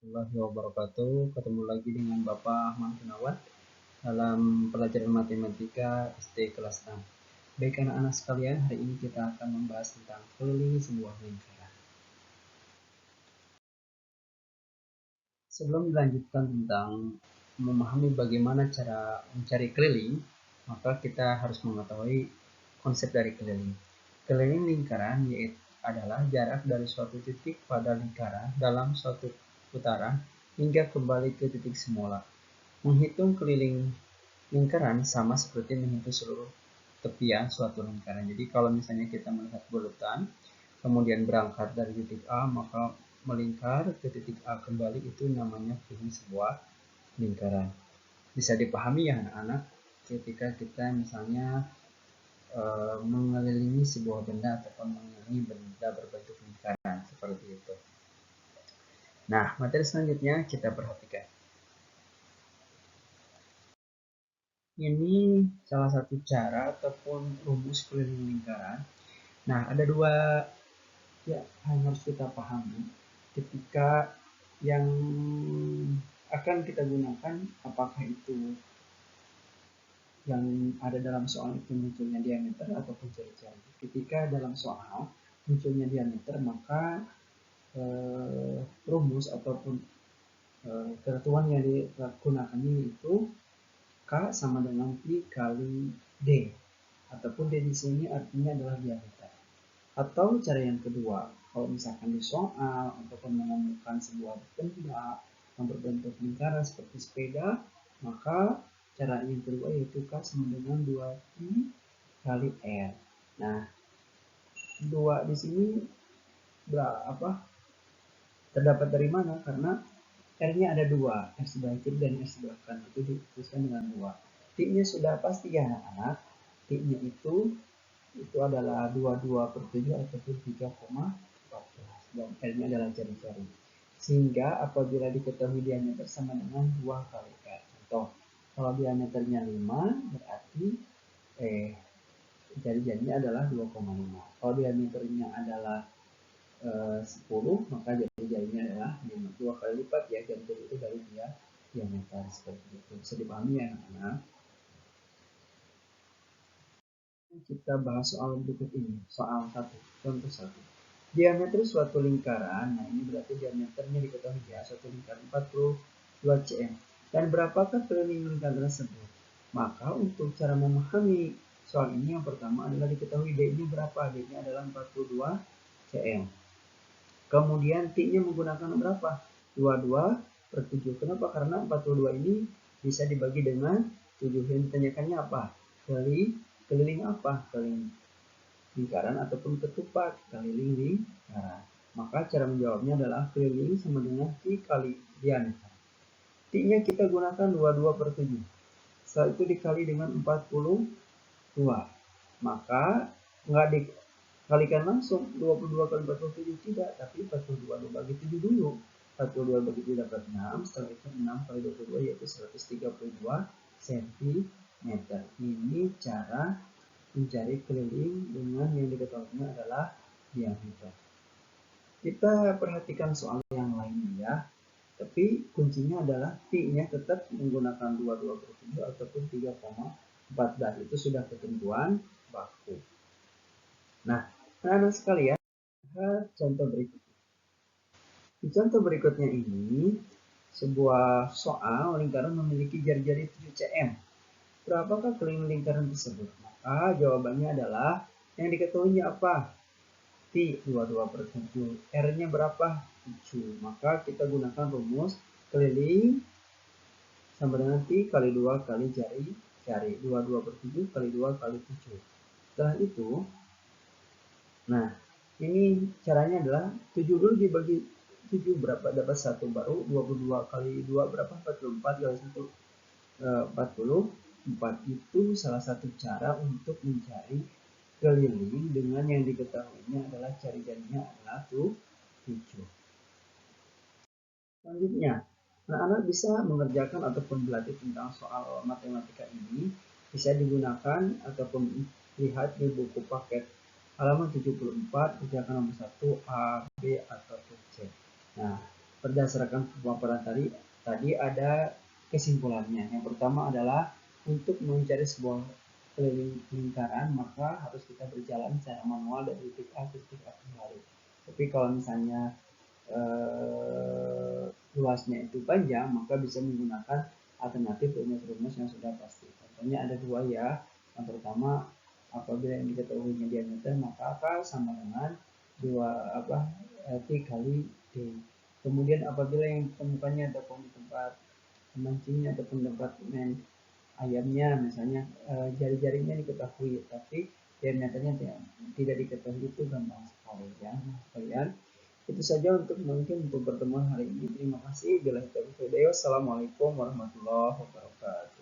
Warahmatullahi wabarakatuh. Ketemu lagi dengan Bapak Ahmad Gunawan dalam pelajaran matematika SD kelas 6. Baik anak-anak sekalian, hari ini kita akan membahas tentang keliling sebuah lingkaran. Sebelum dilanjutkan tentang memahami bagaimana cara mencari keliling, maka kita harus mengetahui konsep dari keliling. Keliling lingkaran yaitu adalah jarak dari suatu titik pada lingkaran dalam suatu putaran hingga kembali ke titik semula. Menghitung keliling lingkaran sama seperti menghitung seluruh tepian suatu lingkaran. Jadi kalau misalnya kita melihat bulatan, kemudian berangkat dari titik A, maka melingkar ke titik A kembali, itu namanya keliling sebuah lingkaran. Bisa dipahami ya anak-anak, ketika kita misalnya mengelilingi sebuah benda ataupun mengelilingi benda berbentuk lingkaran seperti itu. Nah, materi selanjutnya kita perhatikan. Ini salah satu cara ataupun rumus keliling lingkaran. Nah, ada dua yang harus kita pahami ketika yang akan kita gunakan, apakah itu yang ada dalam soal itu munculnya diameter ataupun jari-jari. Ketika dalam soal munculnya diameter, maka rumus ataupun ketentuan yang digunakan itu K sama dengan Pi kali D, ataupun D di sini artinya adalah diameter. Atau cara yang kedua, kalau misalkan di soal ataupun menemukan sebuah benda yang berbentuk lingkaran seperti sepeda, maka cara yang kedua yaitu K sama dengan 2Pi kali R. Nah, 2 di sini berapa? Terdapat dari mana? Karena R-nya ada 2, R sebelah kiri dan R sebelah kanan, itu dituliskan dengan 2. T-nya sudah pasti ya anak-anak. T-nya itu adalah 22/7 ataupun 3,14, dan R-nya adalah jari-jari. Sehingga apabila diketahui diameter sama dengan 2 kali R. Contoh, kalau diameternya 5, berarti jari-jarinya adalah 2,5. Kalau diameternya adalah 10, maka jari-jarinya adalah 5. 2 kali lipat ya, jari-jari itu dari diameter seperti itu. Bisa dipahami ya anak-anak? Kita bahas soal berikut ini, soal 1, contoh 1. Diameter suatu lingkaran, nah ini berarti diameternya diketahui ya, suatu lingkaran 42 cm. Dan berapakah keliling lingkaran tersebut? Maka untuk cara memahami soal ini, yang pertama adalah diketahui D-nya berapa. D-nya adalah 42 cm. Kemudian T-nya menggunakan berapa? 22/7. Kenapa? Karena 42 ini bisa dibagi dengan 7. Yang ditanyakannya apa? Keliling apa? Keliling lingkaran ataupun ketupat? Keliling lingkaran. Maka cara menjawabnya adalah keliling sama dengan T kali diameter. T-nya kita gunakan 22/7. Setelah itu dikali dengan 42. Maka nggak dikalikan langsung 22 kali 47, tidak, tapi 42 dibagi 7 dulu. 42 bagi 7 dapat 6, setelah itu 6 kali 22 yaitu 132 cm. Ini cara mencari keliling dengan yang diketahuinya adalah diameter. Kita perhatikan soal yang lainnya ya. Tapi kuncinya adalah P-nya tetap menggunakan 22/7 ataupun 3,14. Itu sudah ketentuan baku. Nah, anak-anak sekalian, lihat contoh berikutnya. Di contoh berikutnya ini, sebuah soal lingkaran memiliki jari-jari 7 cm. Berapakah keliling lingkaran tersebut? Maka jawabannya adalah yang diketahuinya apa? Pi 22/7. R-nya berapa? 7. Maka kita gunakan rumus keliling sama dengan Pi kali 2 kali jari. 22/7 kali 2 kali 7. Setelah itu, nah ini caranya adalah 7 dulu dibagi 7 berapa? Dapat 1 baru. 22 kali 2 berapa? 44 kali 1 44. Itu salah satu cara untuk mencari keliling dengan yang diketahuinya adalah jari-jarinya adalah 7. Selanjutnya, anak-anak bisa mengerjakan ataupun belajar tentang soal matematika ini, bisa digunakan ataupun lihat di buku paket halaman 74, kerjakan nomor 1 A, B, atau C. Nah, Berdasarkan pemaparan tadi ada kesimpulannya. Yang pertama adalah untuk mencari sebuah lingkaran maka harus kita berjalan secara manual dari titik A ke titik A kembali. Tapi kalau misalnya luasnya itu panjang, maka bisa menggunakan alternatif rumus-rumus yang sudah pasti. Contohnya ada dua ya. Yang pertama, apabila yang diketahuinya diameter, maka K sama dengan 2 T kali D. Kemudian apabila yang ditemukannya ataupun di tempat memancingnya ataupun tempat main ayamnya, misalnya jari-jarinya diketahui, tapi diameternya tidak diketahui, itu gampang sekali ya kalian. Itu saja untuk pertemuan hari ini. Terima kasih. Assalamualaikum warahmatullahi wabarakatuh.